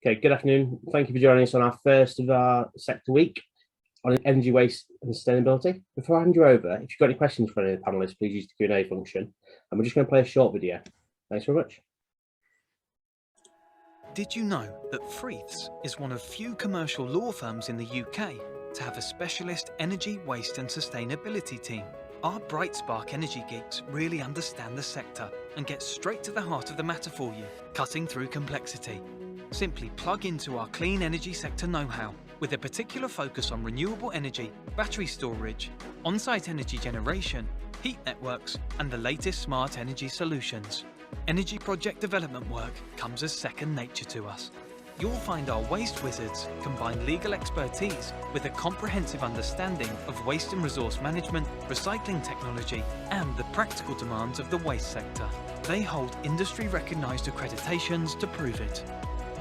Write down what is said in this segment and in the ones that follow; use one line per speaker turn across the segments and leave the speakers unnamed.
Okay, good afternoon. Thank you for joining us on our first of our sector week on energy waste and sustainability. Before I hand you over, if you've got any questions for any of the panelists, please use the Q&A function. And we're just going to play a short video. Thanks very much.
Did you know that Freeths is one of few commercial law firms in the UK to have a specialist energy, waste and sustainability team? Our Bright Spark energy geeks really understand the sector and get straight to the heart of the matter for you, cutting through complexity. Simply plug into our clean energy sector know-how with a particular focus on renewable energy, battery storage, on-site energy generation, heat networks and the latest smart energy solutions. Energy project development work comes as second nature to us. You'll find our waste wizards combine legal expertise with a comprehensive understanding of waste and resource management, recycling technology, and the practical demands of the waste sector. They hold industry-recognised accreditations to prove it.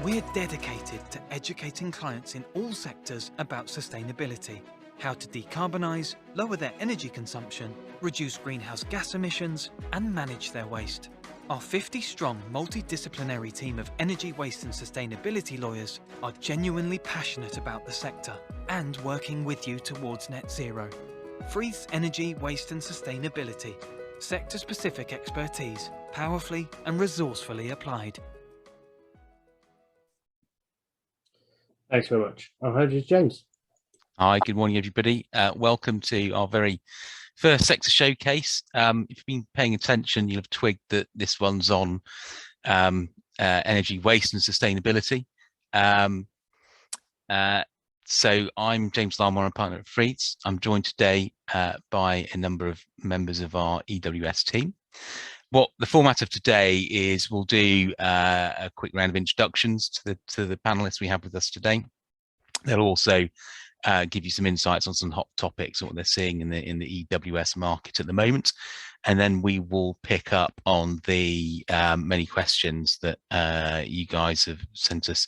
We're dedicated to educating clients in all sectors about sustainability, how to decarbonise, lower their energy consumption, reduce greenhouse gas emissions, and manage their waste. Our 50-strong multidisciplinary team of energy, waste and sustainability lawyers are genuinely passionate about the sector and working with you towards net zero. Freeths Energy, Waste and Sustainability. Sector-specific expertise, powerfully and resourcefully applied.
Thanks very much. I'll hand you to James.
Hi, good morning, everybody. Welcome to our very first sector showcase. If you've been paying attention, you'll have twigged that this one's on energy, waste and sustainability. So I'm James Lamour, I'm partner at Freeths. I'm joined today by a number of members of our EWS team. What the format of today is, we'll do a quick round of introductions to the panelists we have with us today. They'll also give you some insights on some hot topics, what they're seeing in the EWS market at the moment, and then we will pick up on the many questions that you guys have sent us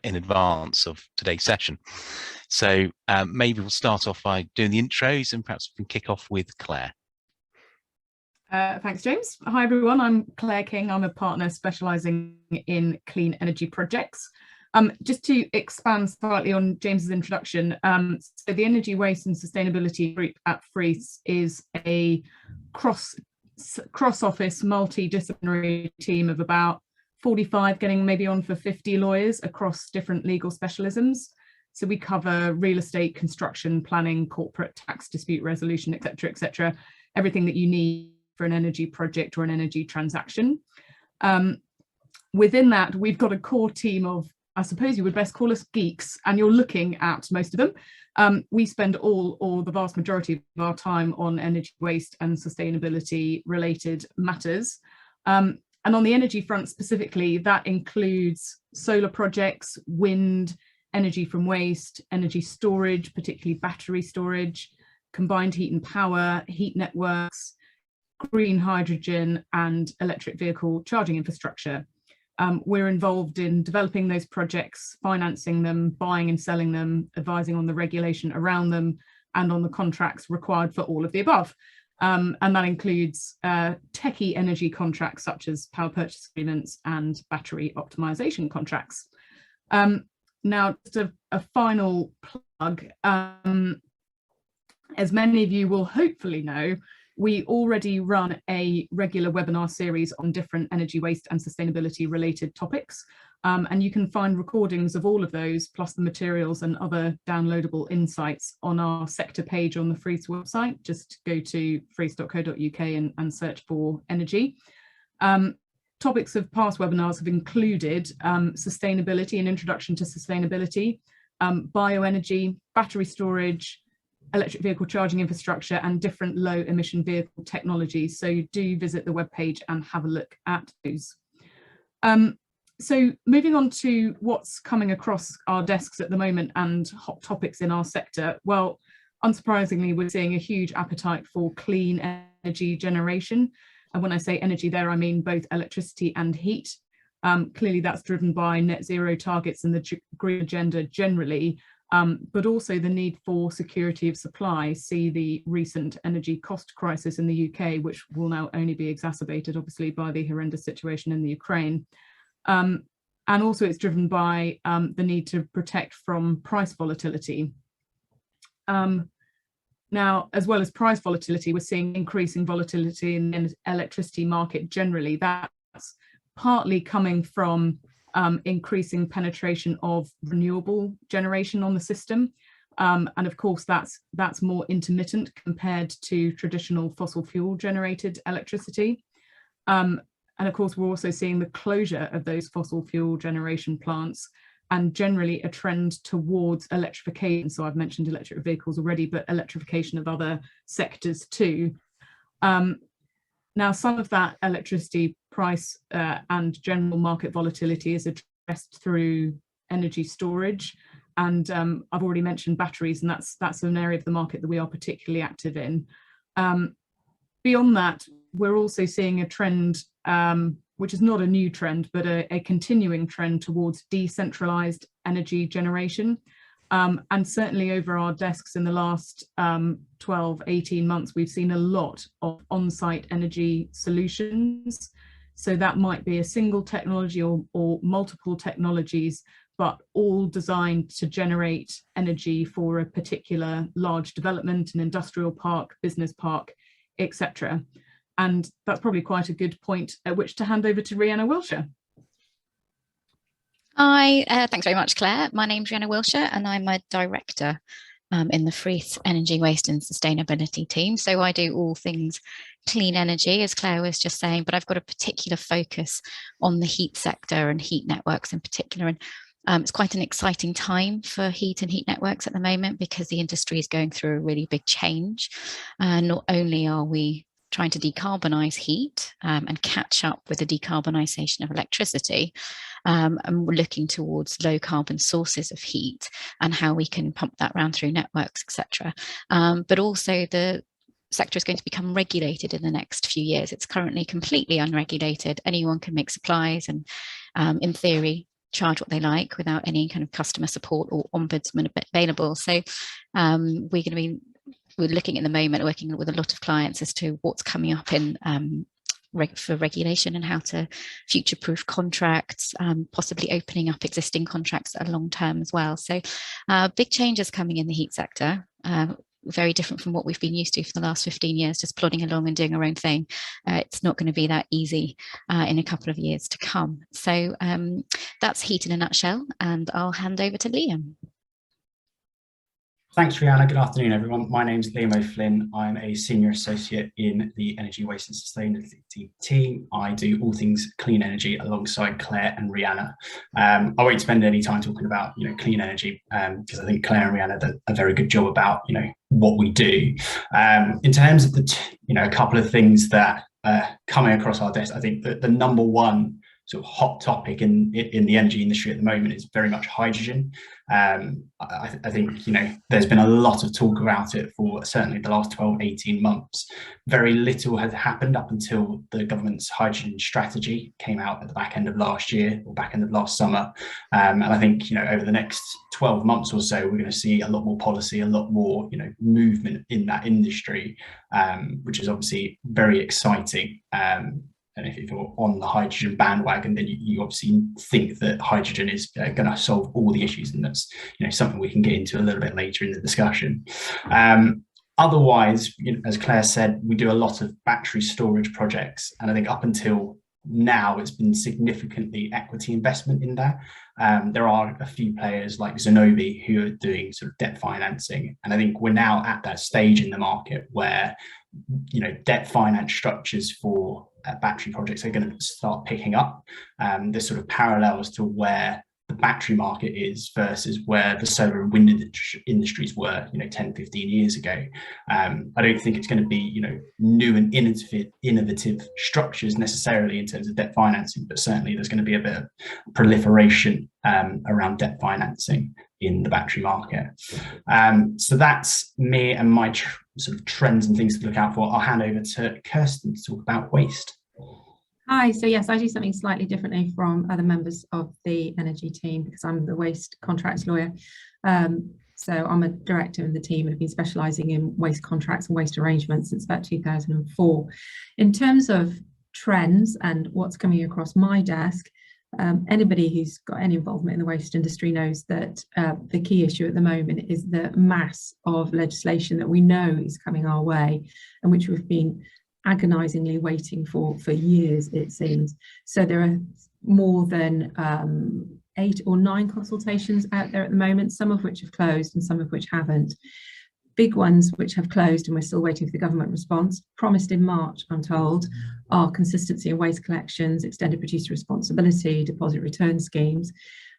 in advance of today's session. So maybe we'll start off by doing the intros, and perhaps we can kick off with Claire.
Thanks, James. Hi, everyone. I'm Clare King. I'm a partner specialising in clean energy projects. Just to expand slightly on James's introduction, so the Energy, Waste and Sustainability Group at Freeths is a cross-office, multidisciplinary team of about 45, getting maybe on for 50 lawyers across different legal specialisms. So we cover real estate, construction, planning, corporate tax, dispute resolution, etc., everything that you need for an energy project or an energy transaction. Within that, we've got a core team of, I suppose you would best call us geeks, and you're looking at most of them. We spend all the vast majority of our time on energy, waste and sustainability related matters. And on the energy front specifically, that includes solar projects, wind, energy from waste, energy storage, particularly battery storage, combined heat and power, heat networks, green hydrogen and electric vehicle charging infrastructure. We're involved in developing those projects, financing them, buying and selling them, advising on the regulation around them, and on the contracts required for all of the above. And that includes techie energy contracts such as power purchase agreements and battery optimization contracts. Now, just a final plug. As many of you will hopefully know, we already run a regular webinar series on different energy, waste and sustainability related topics. And you can find recordings of all of those, plus the materials and other downloadable insights on our sector page on the Freeths website. Just go to freeths.co.uk and search for energy. Topics of past webinars have included sustainability and introduction to sustainability, bioenergy, battery storage, electric vehicle charging infrastructure and different low emission vehicle technologies. So do visit the webpage and have a look at those. So moving on to what's coming across our desks at the moment and hot topics in our sector. Well, unsurprisingly, we're seeing a huge appetite for clean energy generation. And when I say energy there, I mean both electricity and heat. Clearly that's driven by net zero targets and the green agenda generally, but also the need for security of supply. See the recent energy cost crisis in the UK, which will now only be exacerbated obviously by the horrendous situation in the Ukraine. And also it's driven by the need to protect from price volatility. Now, as well as price volatility, we're seeing increasing volatility in the electricity market generally. That's partly coming from increasing penetration of renewable generation on the system. And of course, that's more intermittent compared to traditional fossil fuel generated electricity. And of course, we're also seeing the closure of those fossil fuel generation plants and generally a trend towards electrification. So I've mentioned electric vehicles already, but electrification of other sectors too. Now, some of that electricity price and general market volatility is addressed through energy storage. And I've already mentioned batteries, and that's an area of the market that we are particularly active in. Beyond that, we're also seeing a trend, which is not a new trend, but a continuing trend towards decentralized energy generation. And certainly over our desks in the last 12, 18 months, we've seen a lot of on-site energy solutions. So that might be a single technology or multiple technologies, but all designed to generate energy for a particular large development, an industrial park, business park, etc. And that's probably quite a good point at which to hand over to Rhianna Wilsher.
Hi, thanks very much, Claire. My name's Rhianna Wilsher, and I'm a director in the Freeths Energy, Waste and Sustainability team. So I do all things clean energy, as Claire was just saying, but I've got a particular focus on the heat sector and heat networks in particular. And it's quite an exciting time for heat and heat networks at the moment because the industry is going through a really big change. Not only are we trying to decarbonise heat and catch up with the decarbonisation of electricity, and we're looking towards low carbon sources of heat and how we can pump that around through networks, etc. But also the sector is going to become regulated in the next few years. It's currently completely unregulated. Anyone can make supplies and in theory charge what they like without any kind of customer support or ombudsman available. So we're looking at the moment, working with a lot of clients as to what's coming up in for regulation and how to future-proof contracts, possibly opening up existing contracts that are long-term as well. So big changes coming in the heat sector, very different from what we've been used to for the last 15 years, just plodding along and doing our own thing. It's not going to be that easy in a couple of years to come. So that's heat in a nutshell, and I'll hand over to Liam.
Thanks, Rhianna. Good afternoon, everyone. My name's Liam Flynn. I'm a senior associate in the Energy, Waste and Sustainability team. I do all things clean energy alongside Claire and Rhianna. I won't spend any time talking about clean energy because I think Claire and Rhianna did a very good job about what we do. In terms of the a couple of things that are coming across our desk, I think that the number one sort of hot topic in the energy industry at the moment is very much hydrogen. I think there's been a lot of talk about it for certainly the last 12-18 months. Very little has happened up until the government's hydrogen strategy came out at the back end of last year or back end of last summer. And I think over the next 12 months or so, we're going to see a lot more policy, a lot more movement in that industry, which is obviously very exciting. And if you're on the hydrogen bandwagon, then you obviously think that hydrogen is going to solve all the issues, and that's something we can get into a little bit later in the discussion. Otherwise, as Claire said, we do a lot of battery storage projects, and I think up until now it's been significantly equity investment in there. There are a few players like Zenobi who are doing sort of debt financing, and I think we're now at that stage in the market where debt finance structures for battery projects are going to start picking up. There's sort of parallels to where the battery market is versus where the solar and wind industries were 10-15 years ago. I don't think it's going to be new and innovative structures necessarily in terms of debt financing, but certainly there's going to be a bit of proliferation around debt financing in the battery market. So that's me and my sort of trends and things to look out for. I'll hand over to Kirstin to talk about waste.
Hi, so yes, I do something slightly differently from other members of the energy team because I'm the waste contracts lawyer. So I'm a director in the team and have been specialising in waste contracts and waste arrangements since about 2004. In terms of trends and what's coming across my desk, Anybody who's got any involvement in the waste industry knows that the key issue at the moment is the mass of legislation that we know is coming our way and which we've been agonisingly waiting for years, it seems. So there are more than 8 or 9 consultations out there at the moment, some of which have closed and some of which haven't. Big ones which have closed and we're still waiting for the government response, promised in March, I'm told, are consistency in waste collections, extended producer responsibility, deposit return schemes.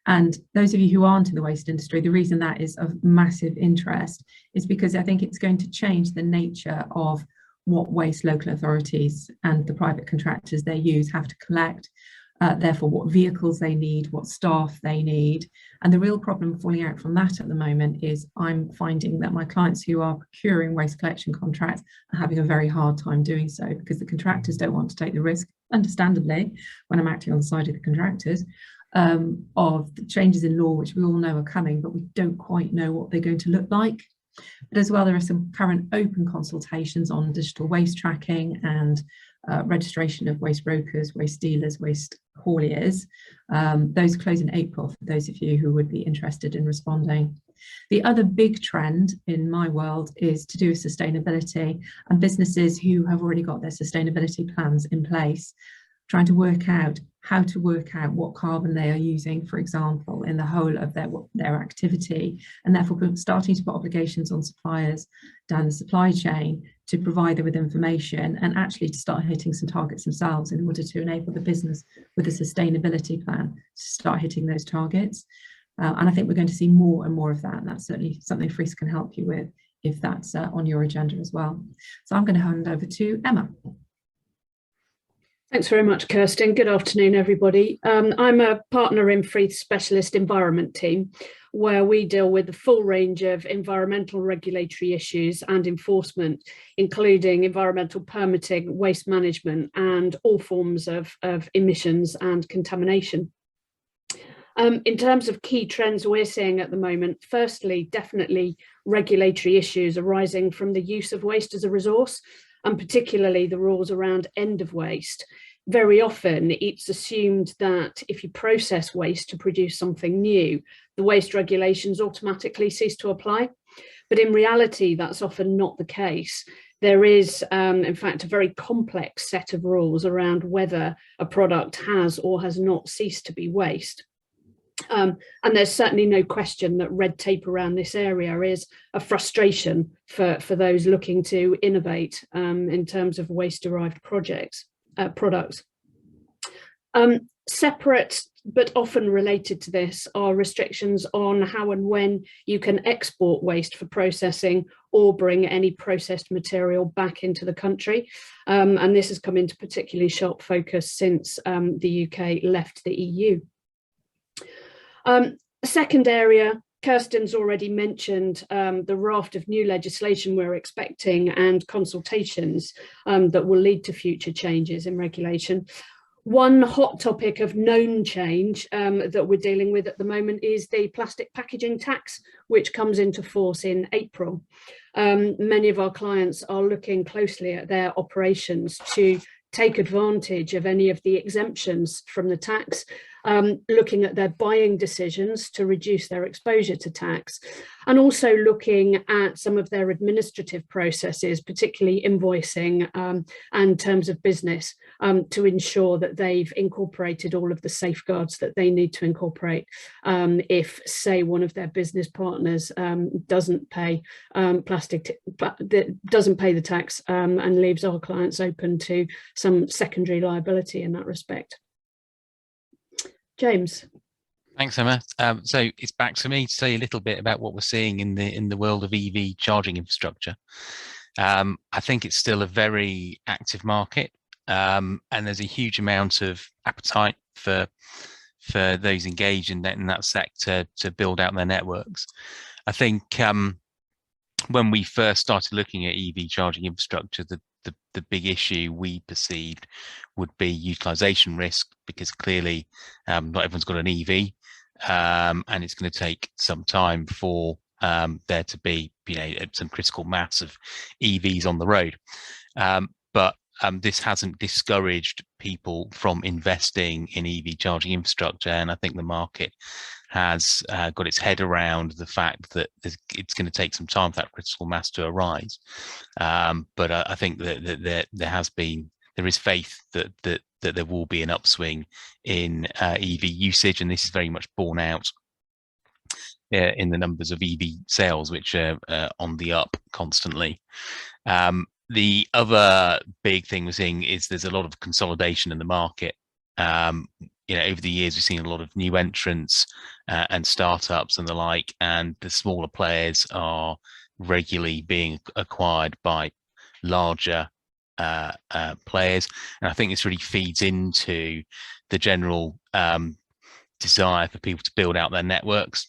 And those of you who aren't in the waste industry, the reason that is of massive interest is because I think it's going to change the nature of what waste local authorities and the private contractors they use have to collect, therefore what vehicles they need, what staff they need. And the real problem falling out from that at the moment is I'm finding that my clients who are procuring waste collection contracts are having a very hard time doing so because the contractors don't want to take the risk, understandably, when I'm acting on the side of the contractors, of the changes in law, which we all know are coming, but we don't quite know what they're going to look like. But as well, there are some current open consultations on digital waste tracking and registration of waste brokers, waste dealers, waste hauliers. Those close in April for those of you who would be interested in responding. The other big trend in my world is to do with sustainability and businesses who have already got their sustainability plans in place, trying to work out how to work out what carbon they are using, for example, in the whole of their activity, and therefore starting to put obligations on suppliers down the supply chain to provide them with information and actually to start hitting some targets themselves in order to enable the business with a sustainability plan to start hitting those targets. And I think we're going to see more and more of that, and that's certainly something Freeths can help you with if that's on your agenda as well. So I'm going to hand over to Emma.
Thanks very much, Kirstin. Good afternoon, everybody. I'm a partner in Freeths Specialist Environment Team, where we deal with the full range of environmental regulatory issues and enforcement, including environmental permitting, waste management, and all forms of emissions and contamination. In terms of key trends we're seeing at the moment, firstly, definitely regulatory issues arising from the use of waste as a resource, and particularly the rules around end of waste. Very often it's assumed that if you process waste to produce something new, the waste regulations automatically cease to apply. But in reality, that's often not the case. There is, in fact, a very complex set of rules around whether a product has or has not ceased to be waste. And there's certainly no question that red tape around this area is a frustration for those looking to innovate in terms of waste-derived products. Separate but often related to this are restrictions on how and when you can export waste for processing or bring any processed material back into the country. And this has come into particularly sharp focus since the UK left the EU. A second area, Kirstin's already mentioned the raft of new legislation we're expecting and consultations that will lead to future changes in regulation. One hot topic of known change that we're dealing with at the moment is the plastic packaging tax, which comes into force in April. Many of our clients are looking closely at their operations to take advantage of any of the exemptions from the tax, looking at their buying decisions to reduce their exposure to tax, and also looking at some of their administrative processes, particularly invoicing and terms of business, to ensure that they've incorporated all of the safeguards that they need to incorporate if, say, one of their business partners doesn't pay doesn't pay the tax and leaves our clients open to some secondary liability in that respect. James.
Thanks, Emma. So it's back to me to say a little bit about what we're seeing in the world of EV charging infrastructure. I think it's still a very active market, and there's a huge amount of appetite for those engaged in that sector to build out their networks. I think when we first started looking at EV charging infrastructure, the big issue we perceived would be utilization risk, because clearly not everyone's got an EV, and it's going to take some time for there to be some critical mass of EVs on the road. But this hasn't discouraged people from investing in EV charging infrastructure, and I think the market has got its head around the fact that it's going to take some time for that critical mass to arise. But I think that there is faith that there will be an upswing in EV usage, and this is very much borne out in the numbers of EV sales, which are on the up constantly. The other big thing we're seeing is there's a lot of consolidation in the market. Over the years, we've seen a lot of new entrants and startups and the like, and the smaller players are regularly being acquired by larger players. And I think this really feeds into the general desire for people to build out their networks.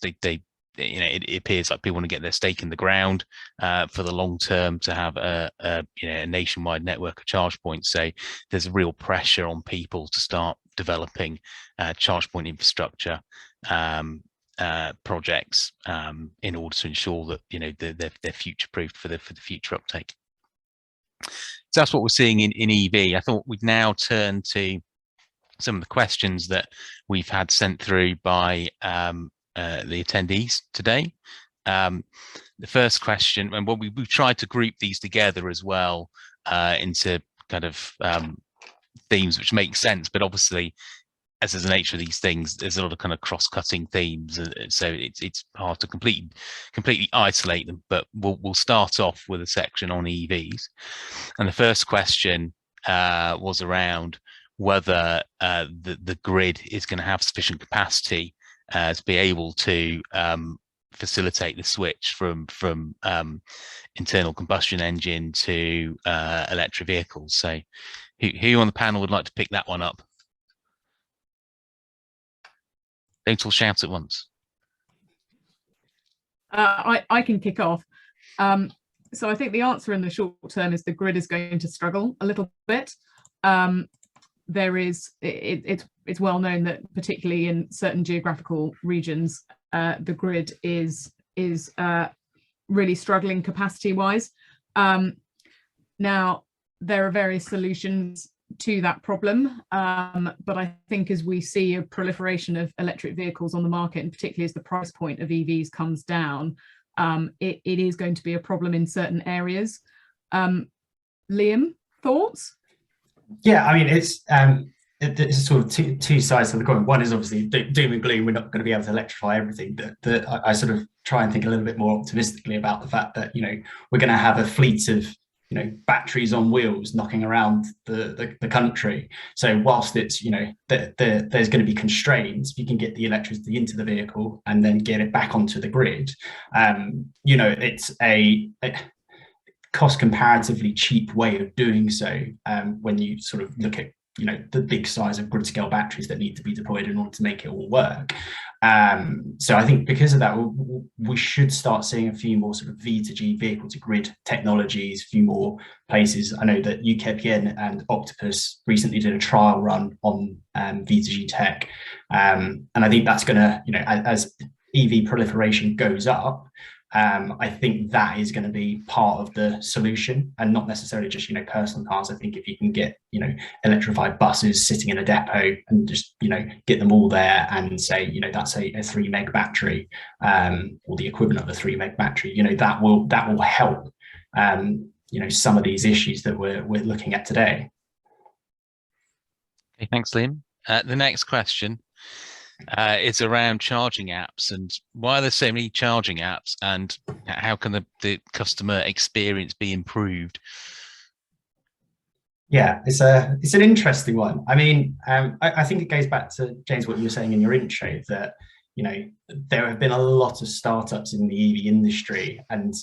It appears like people want to get their stake in the ground for the long term, to have a nationwide network of charge points. So there's a real pressure on people to start developing charge point infrastructure projects in order to ensure that they're future proofed for the future uptake. So that's what we're seeing in EV. I thought we'd now turn to some of the questions that we've had sent through by the attendees today. The first question, and we've tried to group these together as well into kind of themes which make sense, but obviously, as is the nature of these things, there's a lot of kind of cross-cutting themes, so it's hard to completely isolate them. But we'll start off with a section on EVs, and the first question was around whether the grid is going to have sufficient capacity to be able to facilitate the switch from internal combustion engine to electric vehicles. So who on the panel would like to pick that one up? Don't all shout at once.
I can kick off. So I think the answer in the short term is the grid is going to struggle a little bit. It's well known that particularly in certain geographical regions, the grid is really struggling capacity wise. Now there are various solutions to that problem, but I think as we see a proliferation of electric vehicles on the market, and particularly as the price point of EVs comes down, it is going to be a problem in certain areas. Liam, thoughts?
Yeah, I mean, it's sort of two sides to the coin. One is obviously doom and gloom. We're not going to be able to electrify everything. That I sort of try and think a little bit more optimistically about the fact that we're going to have a fleet of batteries on wheels knocking around the country. So whilst it's there's going to be constraints, if you can get the electricity into the vehicle and then get it back onto the grid, it's a cost comparatively cheap way of doing so when you sort of look at the big size of grid scale batteries that need to be deployed in order to make it all work. So I think because of that, we should start seeing a few more sort of V2G, vehicle to grid technologies, a few more places. I know that UKPN and Octopus recently did a trial run on V2G tech. And I think that's going to, as EV proliferation goes up, I think that is going to be part of the solution, and not necessarily just personal cars. I think if you can get electrified buses sitting in a depot and just get them all there and say that's a 3 meg battery or the equivalent of a 3 meg battery, that will help some of these issues that we're looking at today.
Okay, thanks, Liam. The next question is around charging apps, and why are there so many charging apps, and how can the customer experience be improved?
Yeah, it's an interesting one. I mean, I think it goes back to, James, what you were saying in your intro, that there have been a lot of startups in the EV industry, and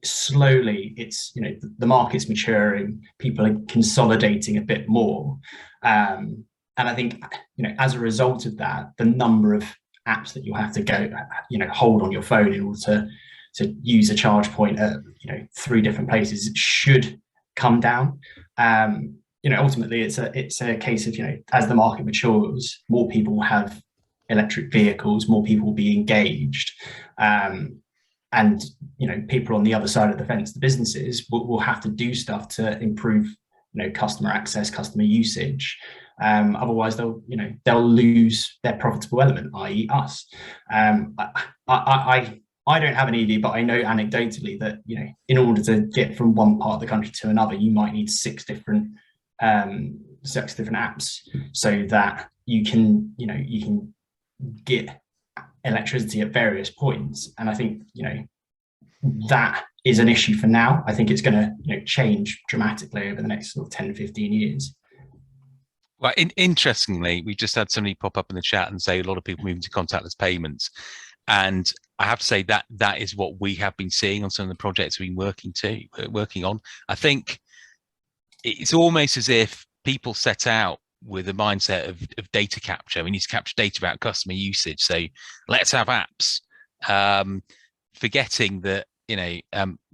slowly it's the market's maturing, people are consolidating a bit more. And I think, as a result of that, the number of apps that you'll have to go, hold on your phone in order to use a charge point at, 3 different places should come down. Ultimately, it's a case of, as the market matures, more people will have electric vehicles, more people will be engaged. And, people on the other side of the fence, the businesses, will have to do stuff to improve customer access, customer usage. Otherwise, they'll lose their profitable element, i.e., us. I don't have an EV, but I know anecdotally that in order to get from one part of the country to another, you might need six different apps, so that you can get electricity at various points. And I think that is an issue for now. I think it's going to change dramatically over the next sort of 10-15 years.
Well, interestingly, we just had somebody pop up in the chat and say a lot of people moving to contactless payments. And I have to say that that is what we have been seeing on some of the projects we've been working on. I think it's almost as if people set out with a mindset of data capture. We need to capture data about customer usage. So let's have apps, forgetting that,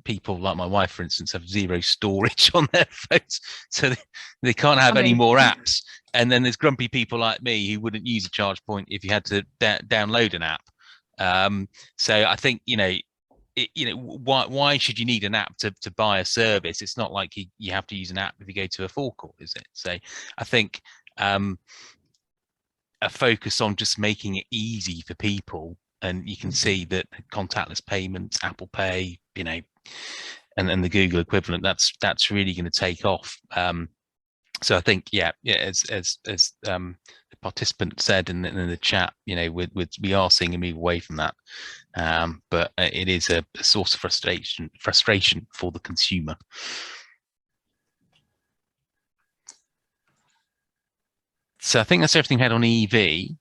people like my wife, for instance, have zero storage on their phones. So they can't have any more apps. And then there's grumpy people like me who wouldn't use a charge point if you had to download an app. So I think, why should you need an app to buy a service? It's not like you have to use an app if you go to a forecourt, is it? So I think a focus on just making it easy for people, and you can see that contactless payments, Apple Pay, and the Google equivalent, that's really going to take off. So I think, as the participant said in the chat, we are seeing a move away from that, but it is a source of frustration for the consumer. So I think that's everything we had on EV.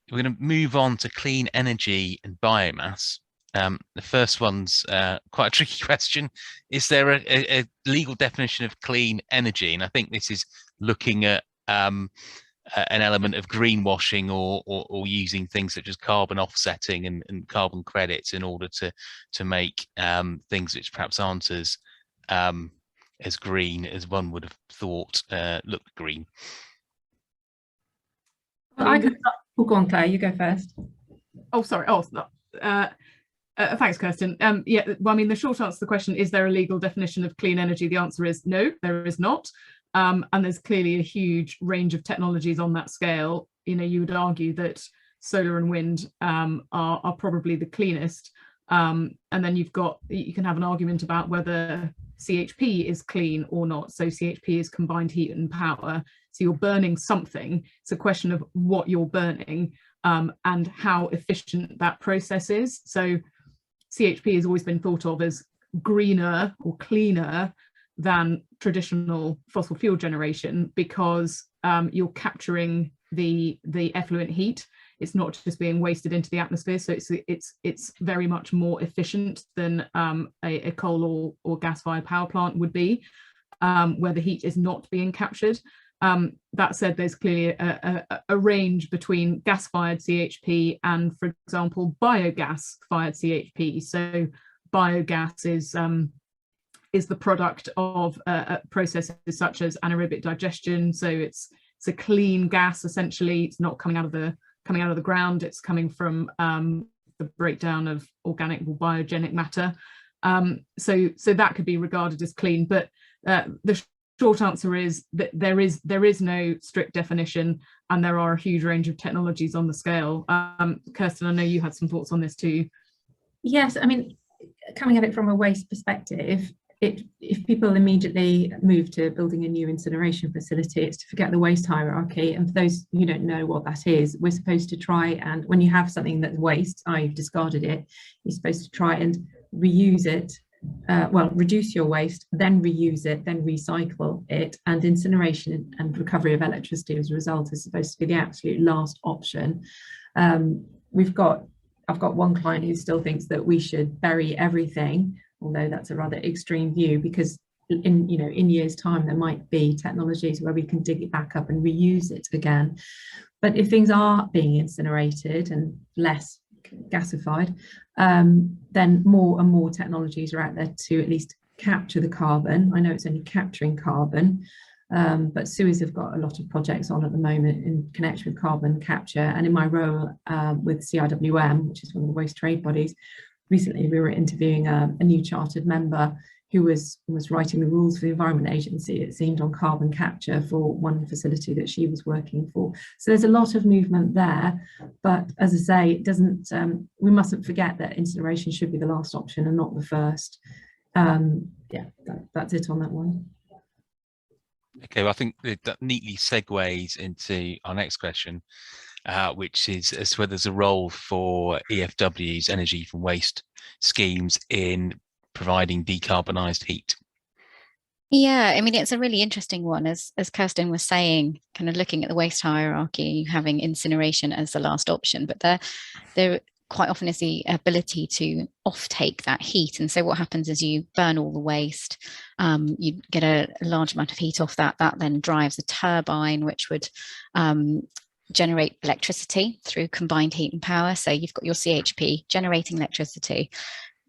We're going to move on to clean energy and biomass. The first one's quite a tricky question. Is there a legal definition of clean energy? And I think this is looking at an element of greenwashing or using things such as carbon offsetting and carbon credits in order to make things which perhaps aren't as green as one would have thought look green.
Well, I can start. Oh, go on, Claire, you go first.
Oh, sorry. Oh, thanks, Kirstin. Well, I mean, the short answer to the question, is there a legal definition of clean energy? The answer is no, there is not. And there's clearly a huge range of technologies on that scale. You would argue that solar and wind are probably the cleanest. And then you can have an argument about whether CHP is clean or not. So CHP is combined heat and power. So you're burning something. It's a question of what you're burning and how efficient that process is. So CHP has always been thought of as greener or cleaner than traditional fossil fuel generation, because you're capturing the effluent heat. It's not just being wasted into the atmosphere. So it's very much more efficient than a coal or gas-fired power plant would be, where the heat is not being captured. That said, there's clearly a range between gas-fired CHP and, for example, biogas-fired CHP. So biogas is the product of processes such as anaerobic digestion. So it's a clean gas, essentially. It's not coming out of the ground. It's coming from the breakdown of organic or biogenic matter. So that could be regarded as clean. But the short answer is that there is no strict definition, and there are a huge range of technologies on the scale. Kirstin, I know you had some thoughts on this too.
Yes, I mean, coming at it from a waste perspective, if people immediately move to building a new incineration facility, it's to forget the waste hierarchy. And for those who don't know what that is, we're supposed to try, and when you have something that's waste, I've discarded it, you're supposed to try and reuse it. Reduce your waste, then reuse it, then recycle it, and incineration and recovery of electricity as a result is supposed to be the absolute last option. I've got one client who still thinks that we should bury everything, although that's a rather extreme view, because in years' time there might be technologies where we can dig it back up and reuse it again. But if things are being incinerated and less gasified, then more and more technologies are out there to at least capture the carbon. I know it's only capturing carbon, but Suez have got a lot of projects on at the moment in connection with carbon capture. And in my role with MCIWM, which is one of the waste trade bodies, recently we were interviewing a new chartered member who was writing the rules for the Environment Agency, it seemed, on carbon capture for one facility that she was working for. So there's a lot of movement there, but as I say, it doesn't, we mustn't forget that incineration should be the last option and not the first. Yeah, that's it on that one.
Okay, well, I think that neatly segues into our next question, which is as to whether there's a role for EFW's energy from waste schemes in providing decarbonised heat.
Yeah, I mean, it's a really interesting one, as Kirstin was saying, kind of looking at the waste hierarchy, having incineration as the last option, but there quite often is the ability to offtake that heat. And so what happens is you burn all the waste, you get a large amount of heat off that then drives a turbine, which would generate electricity through combined heat and power. So you've got your CHP generating electricity,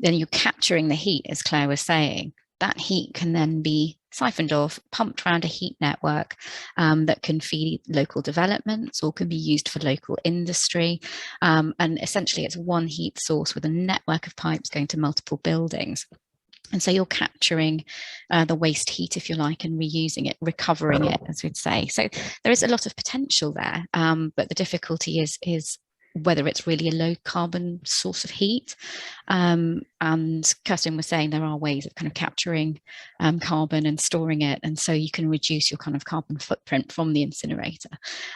then you're capturing the heat, as Claire was saying. That heat can then be siphoned off, pumped around a heat network that can feed local developments or can be used for local industry. And essentially it's one heat source with a network of pipes going to multiple buildings. And so you're capturing the waste heat, if you like, and reusing it, recovering it, as we'd say. So there is a lot of potential there, but the difficulty is whether it's really a low carbon source of heat. And Kirstin was saying there are ways of kind of capturing carbon and storing it, and so you can reduce your kind of carbon footprint from the incinerator.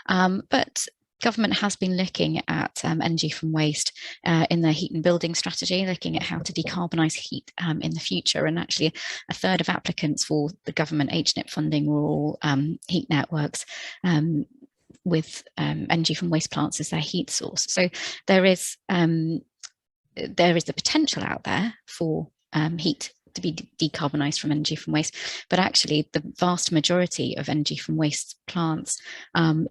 But government has been looking at energy from waste in their heat and building strategy, looking at how to decarbonise heat in the future. And actually a third of applicants for the government HNIP funding were all heat networks with energy from waste plants as their heat source. So there is the potential out there for heat to be decarbonised from energy from waste, but actually the vast majority of energy from waste plants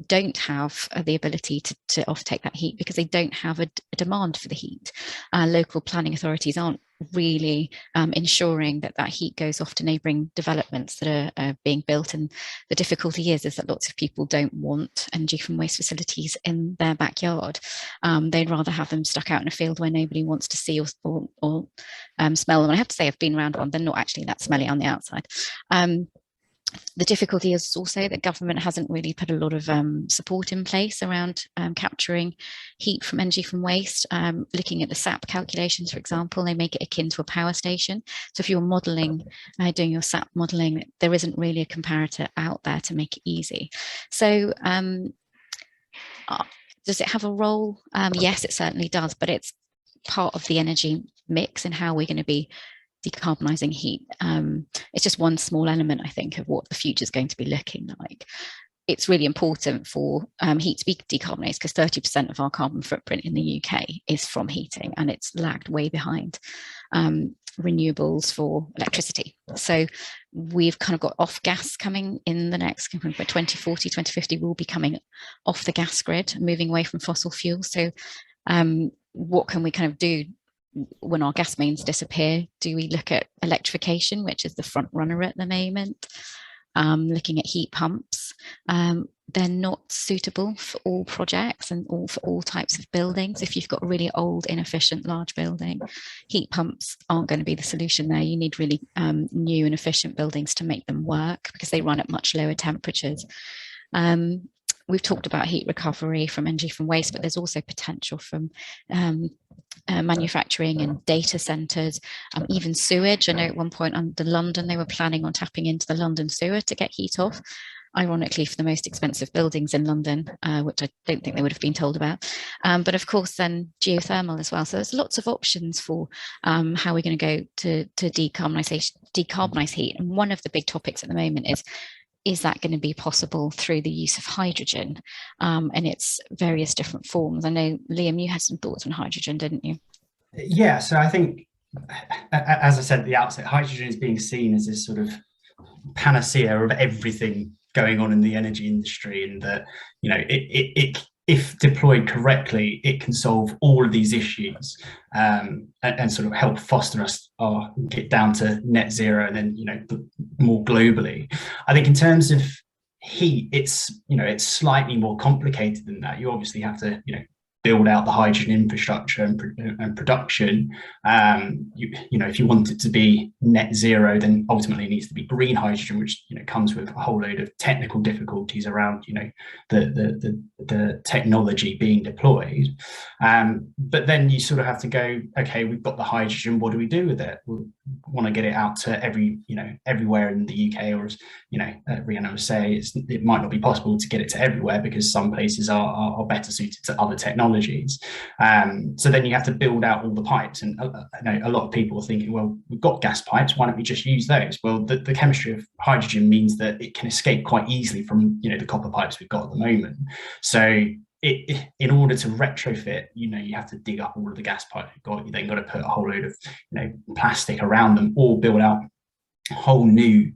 don't have the ability to offtake that heat because they don't have a demand for the heat. Local planning authorities aren't really ensuring that heat goes off to neighbouring developments that are being built, and the difficulty is that lots of people don't want energy from waste facilities in their backyard. They'd rather have them stuck out in a field where nobody wants to see or smell them. And I have to say, I've been around one, they're not actually that smelly on the outside. The difficulty is also that government hasn't really put a lot of support in place around capturing heat from energy from waste. Looking at the SAP calculations, for example, they make it akin to a power station. So if you're modelling, doing your SAP modelling, there isn't really a comparator out there to make it easy. So does it have a role? Yes, it certainly does, but it's part of the energy mix and how we're going to be decarbonising heat. It's just one small element, I think, of what the future is going to be looking like. It's really important for heat to be decarbonised because 30% of our carbon footprint in the UK is from heating, and it's lagged way behind renewables for electricity. So we've kind of got off gas coming in the next 2040, 2050, we'll be coming off the gas grid, moving away from fossil fuels. So what can we kind of do when our gas mains disappear? Do we look at electrification, which is the front runner at the moment? Looking at heat pumps. They're not suitable for all projects and for all types of buildings. If you've got a really old, inefficient, large building, heat pumps aren't going to be the solution there. You need really new and efficient buildings to make them work because they run at much lower temperatures. We've talked about heat recovery from energy from waste, but there's also potential from manufacturing and data centres, even sewage. I know at one point under London, they were planning on tapping into the London sewer to get heat off, ironically for the most expensive buildings in London, which I don't think they would have been told about. But of course, then geothermal as well. So there's lots of options for how we're going to go to decarbonise heat. And one of the big topics at the moment is that going to be possible through the use of hydrogen and its various different forms? I know, Liam, you had some thoughts on hydrogen, didn't you?
Yeah, so I think, as I said at the outset, hydrogen is being seen as this sort of panacea of everything going on in the energy industry, and that, you know, it if deployed correctly, it can solve all of these issues and sort of help foster us or get down to net zero, and then, you know, more globally. I think in terms of heat, it's, you know, it's slightly more complicated than that. You obviously have to, you know, build out the hydrogen infrastructure and production. You know, if you want it to be net zero, then ultimately it needs to be green hydrogen, which, you know, comes with a whole load of technical difficulties around, you know, the technology being deployed. But then you sort of have to go, okay, we've got the hydrogen, what do we do with it? We want to get it out to everywhere in the UK, or as, you know, Rhianna was saying, it might not be possible to get it to everywhere because some places are better suited to other technologies. So then you have to build out all the pipes, and I know a lot of people are thinking, well, we've got gas pipes, why don't we just use those? Well, the chemistry of hydrogen means that it can escape quite easily from, you know, the copper pipes we've got at the moment. So in order to retrofit, you know, you have to dig up all of the gas pipes you've got. You then got to put a whole load of, you know, plastic around them, or build out a whole new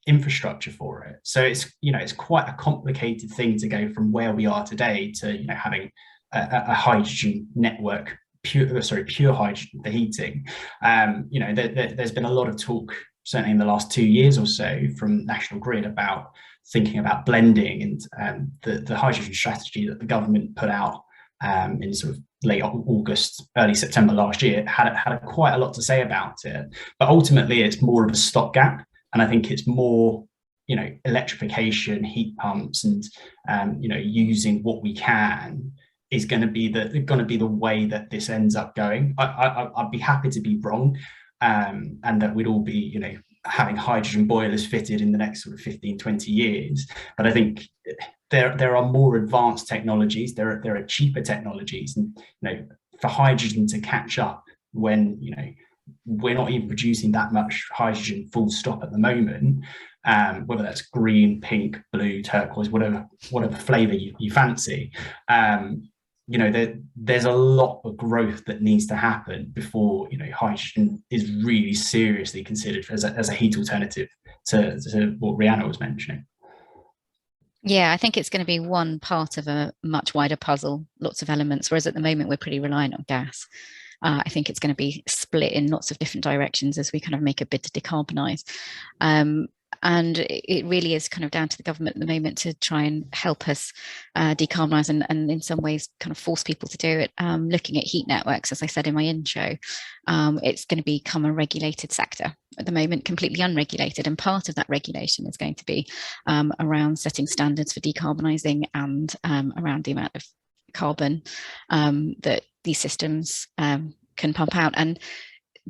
infrastructure for it. So it's, you know, it's quite a complicated thing to go from where we are today to, you know, having a hydrogen network, pure hydrogen for heating. You know, there's been a lot of talk, certainly in the last 2 years or so, from National Grid about thinking about blending, and the hydrogen strategy that the government put out in sort of late August, early September last year had quite a lot to say about it. But ultimately, it's more of a stopgap. And I think it's more, you know, electrification, heat pumps, and you know, using what we can is going to be the way that this ends up going. I'd be happy to be wrong, and that we'd all be, you know, having hydrogen boilers fitted in the next sort of 15, 20 years. But I think there are more advanced technologies. There are cheaper technologies, and, you know, for hydrogen to catch up when, you know, we're not even producing that much hydrogen full stop at the moment, whether that's green, pink, blue, turquoise, whatever flavor you fancy. You know, there's a lot of growth that needs to happen before, you know, hydrogen is really seriously considered as a heat alternative to what Rhianna was mentioning.
Yeah, I think it's going to be one part of a much wider puzzle, lots of elements, whereas at the moment we're pretty reliant on gas. I think it's going to be split in lots of different directions as we kind of make a bid to decarbonise. And it really is kind of down to the government at the moment to try and help us decarbonise and in some ways kind of force people to do it. Looking at heat networks, as I said in my intro, it's going to become a regulated sector at the moment, completely unregulated. And part of that regulation is going to be around setting standards for decarbonising and around the amount of carbon that these systems can pump out. And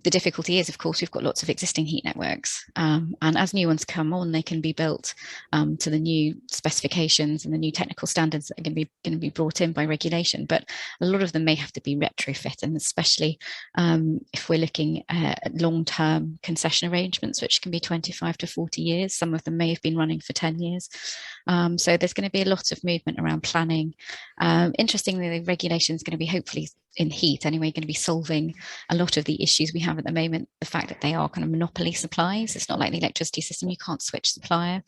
the difficulty is, of course, we've got lots of existing heat networks, and as new ones come on, they can be built to the new specifications and the new technical standards that are going to be brought in by regulation. But a lot of them may have to be retrofit, and especially if we're looking at long-term concession arrangements, which can be 25 to 40 years. Some of them may have been running for 10 years. So there's going to be a lot of movement around planning. Interestingly, the regulation is going to be, hopefully in heat anyway, going to be solving a lot of the issues we have at the moment. The fact that they are kind of monopoly supplies. It's not like the electricity system, you can't switch supplier.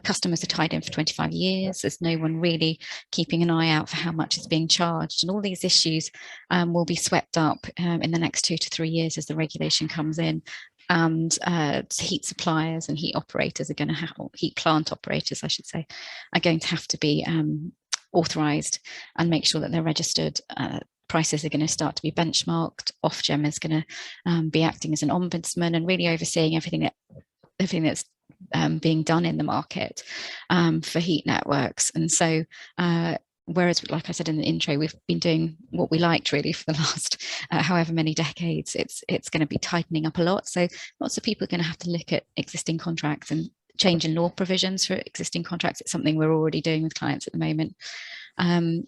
Customers are tied in for 25 years. There's no one really keeping an eye out for how much is being charged. And all these issues will be swept up in the next 2 to 3 years as the regulation comes in. And heat suppliers and heat operators are going to have, heat plant operators, I should say, are going to have to be authorised and make sure that they're registered. Prices are going to start to be benchmarked. Ofgem is going to be acting as an ombudsman and really overseeing everything that's being done in the market for heat networks. And so, whereas, like I said in the intro, we've been doing what we liked really for the last however many decades, it's going to be tightening up a lot. So lots of people are going to have to look at existing contracts and change in law provisions for existing contracts. It's something we're already doing with clients at the moment. And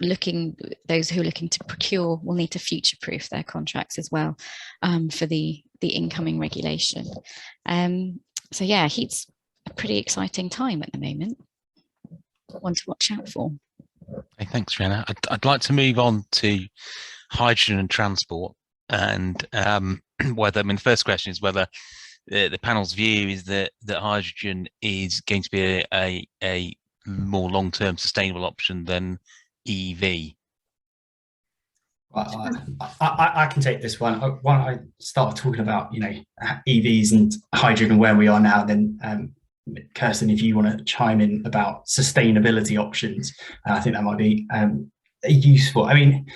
those who are looking to procure will need to future-proof their contracts as well for the incoming regulation. So yeah, heat's a pretty exciting time at the moment. One to watch out for.
Hey, thanks, Rhianna. I'd like to move on to hydrogen and transport, and whether, I mean, the first question is whether the panel's view is that hydrogen is going to be a more long-term sustainable option than EV.
I can take this one. When I started talking about, you know, EVs and hydrogen where we are now, then Kirstin, if you want to chime in about sustainability options, I think that might be useful. I mean,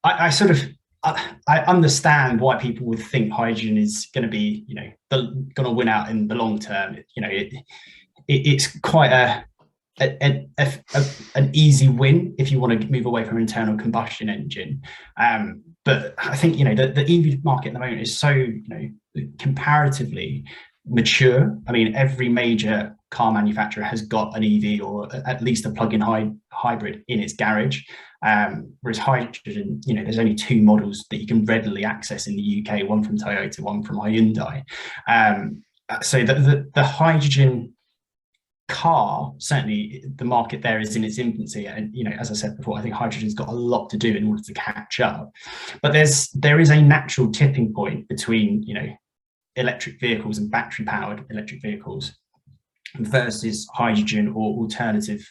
I sort of I understand why people would think hydrogen is going to be, you know, going to win out in the long term. You know, it's quite an easy win if you want to move away from internal combustion engine. But I think, you know, the EV market at the moment is so, you know, comparatively mature. I mean, every major car manufacturer has got an EV or at least a plug-in hybrid in its garage. Whereas hydrogen, you know, there's only 2 models that you can readily access in the UK, one from Toyota, one from Hyundai. So the hydrogen car, certainly the market there is in its infancy, and, you know, as I said before, I think hydrogen's got a lot to do in order to catch up. But there is a natural tipping point between, you know, electric vehicles and battery powered electric vehicles versus hydrogen or alternative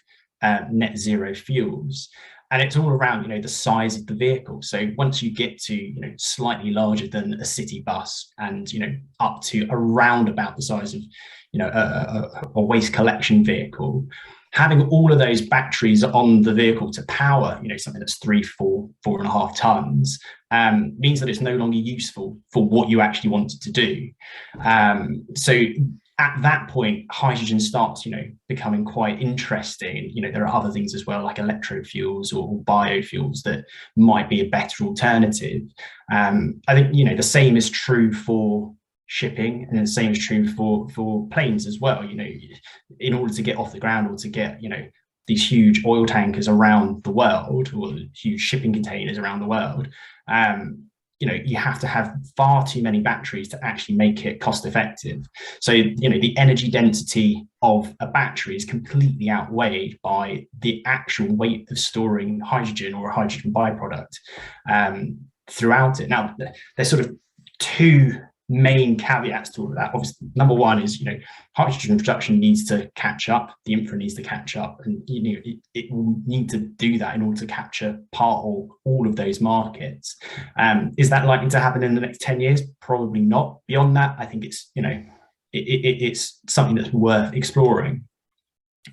net zero fuels. And it's all around, you know, the size of the vehicle. So once you get to, you know, slightly larger than a city bus, and, you know, up to around about the size of, you know, a waste collection vehicle, having all of those batteries on the vehicle to power, you know, something that's 3, 4, 4.5 tons, means that it's no longer useful for what you actually want it to do. So at that point, hydrogen starts, you know, becoming quite interesting. You know, there are other things as well, like electrofuels or biofuels that might be a better alternative. I think, you know, the same is true for shipping, and the same is true for planes as well. You know, in order to get off the ground or to get, you know, these huge oil tankers around the world, or huge shipping containers around the world, you know, you have to have far too many batteries to actually make it cost effective. So, you know, the energy density of a battery is completely outweighed by the actual weight of storing hydrogen or a hydrogen byproduct throughout it. Now, there's sort of 2 main caveats to all of that. Obviously, number one is, you know, hydrogen production needs to catch up, the infra needs to catch up, and, you know, it will need to do that in order to capture part or all of those markets. Is that likely to happen in the next 10 years? Probably not. Beyond that, I think it's, you know, it's something that's worth exploring.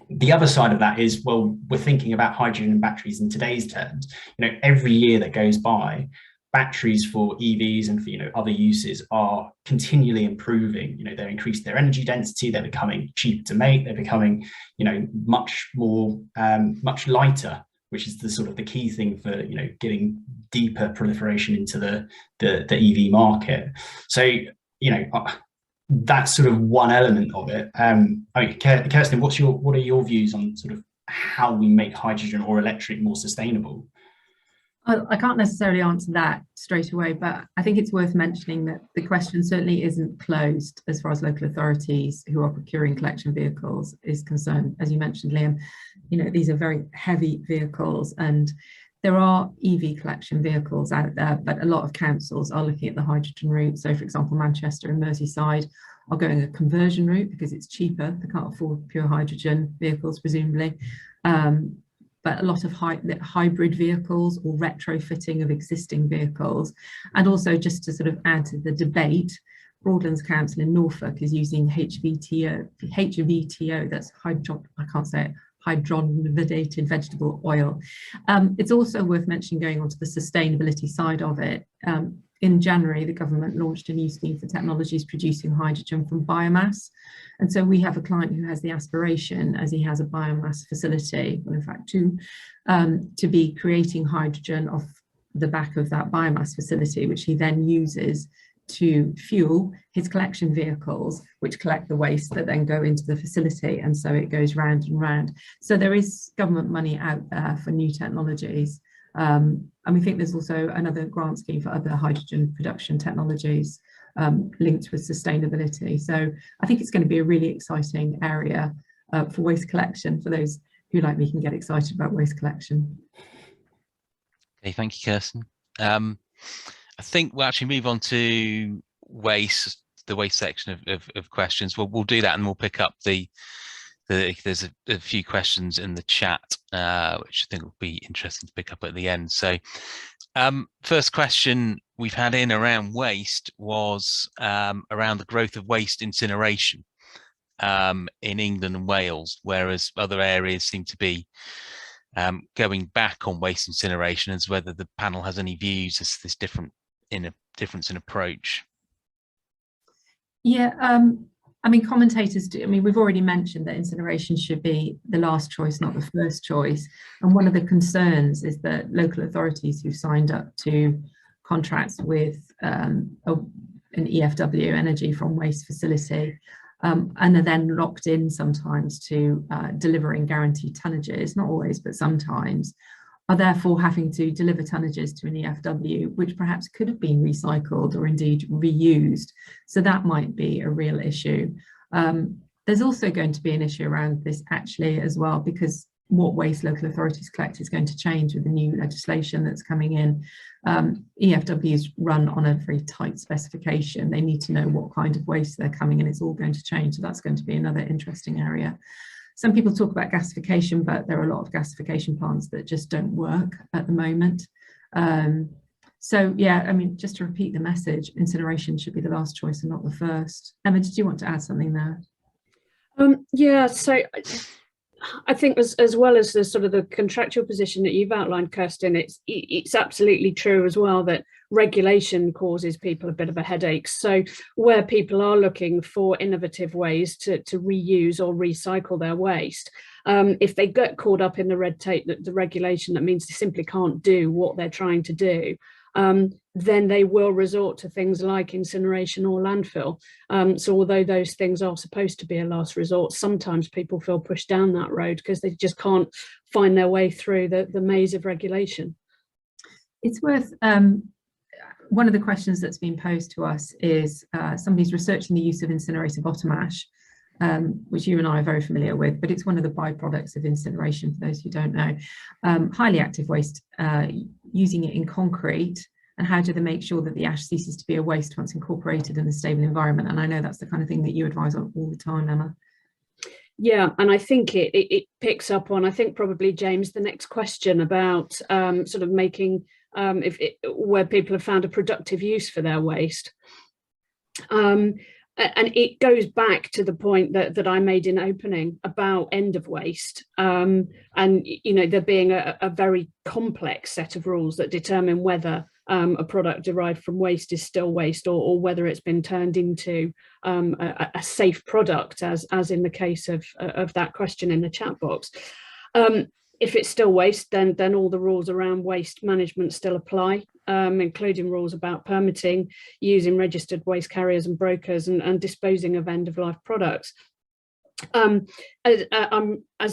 The other side of that is, well, we're thinking about hydrogen and batteries in today's terms. You know, every year that goes by, batteries for EVs and for, you know, other uses are continually improving. You know, they're increasing their energy density, they're becoming cheaper to make, they're becoming, you know, much more, much lighter, which is the sort of the key thing for, you know, getting deeper proliferation into the EV market. So, you know, that's sort of one element of it. I mean, Kirstin, what are your views on sort of how we make hydrogen or electric more sustainable?
I can't necessarily answer that straight away, but I think it's worth mentioning that the question certainly isn't closed as far as local authorities who are procuring collection vehicles is concerned. As you mentioned, Liam, you know, these are very heavy vehicles, and there are EV collection vehicles out there, but a lot of councils are looking at the hydrogen route. So, for example, Manchester and Merseyside are going a conversion route because it's cheaper. They can't afford pure hydrogen vehicles, presumably. But a lot of hybrid vehicles or retrofitting of existing vehicles. And also, just to sort of add to the debate, Broadlands Council in Norfolk is using HVTO, that's hydrogenated vegetable oil. It's also worth mentioning, going on to the sustainability side of it, in January, the government launched a new scheme for technologies producing hydrogen from biomass. And so we have a client who has the aspiration, as he has a biomass facility, well, in fact, 2, to be creating hydrogen off the back of that biomass facility, which he then uses to fuel his collection vehicles, which collect the waste that then go into the facility. And so it goes round and round. So there is government money out there for new technologies. And we think there's also another grant scheme for other hydrogen production technologies linked with sustainability. So I think it's going to be a really exciting area for waste collection for those who, like me, can get excited about waste collection.
Okay, thank you, Kirstin. I think we'll actually move on to waste, the waste section of questions. We'll do that, and we'll pick up there's a few questions in the chat, which I think will be interesting to pick up at the end. So first question we've had in around waste was around the growth of waste incineration in England and Wales, whereas other areas seem to be going back on waste incineration, as whether the panel has any views as this difference in approach.
Yeah, I mean, commentators do. I mean, we've already mentioned that incineration should be the last choice, not the first choice. And one of the concerns is that local authorities who've signed up to contracts with an EFW energy from waste facility and are then locked in sometimes to delivering guaranteed tonnages, not always, but sometimes, are therefore having to deliver tonnages to an EFW, which perhaps could have been recycled or indeed reused. So that might be a real issue. There's also going to be an issue around this actually as well, because what waste local authorities collect is going to change with the new legislation that's coming in. EFWs run on a very tight specification. They need to know what kind of waste they're coming in. It's all going to change. So that's going to be another interesting area. Some people talk about gasification, but there are a lot of gasification plants that just don't work at the moment. So yeah, I mean, just to repeat the message, incineration should be the last choice and not the first. Emma, did you want to add something there?
Yeah, so I think as well as the sort of the contractual position that you've outlined, Kirstin, it's absolutely true as well that regulation causes people a bit of a headache. So where people are looking for innovative ways to reuse or recycle their waste, if they get caught up in the red tape, the regulation that means they simply can't do what they're trying to do, then they will resort to things like incineration or landfill. So although those things are supposed to be a last resort, sometimes people feel pushed down that road because they just can't find their way through the maze of regulation.
It's worth, one of the questions that's been posed to us is somebody's researching the use of incinerator bottom ash, which you and I are very familiar with, but it's one of the byproducts of incineration, for those who don't know. Highly active waste, using it in concrete, and how do they make sure that the ash ceases to be a waste once incorporated in a stable environment? And I know that's the kind of thing that you advise on all the time, Emma.
Yeah, and I think it picks up on, I think probably, James, the next question about sort of making, where people have found a productive use for their waste. And it goes back to the point that I made in opening about end of waste, and you know, there being a very complex set of rules that determine whether a product derived from waste is still waste, or whether it's been turned into a safe product, as in the case of that question in the chat box. If it's still waste, then all the rules around waste management still apply, including rules about permitting, using registered waste carriers and brokers, and disposing of end-of-life products. As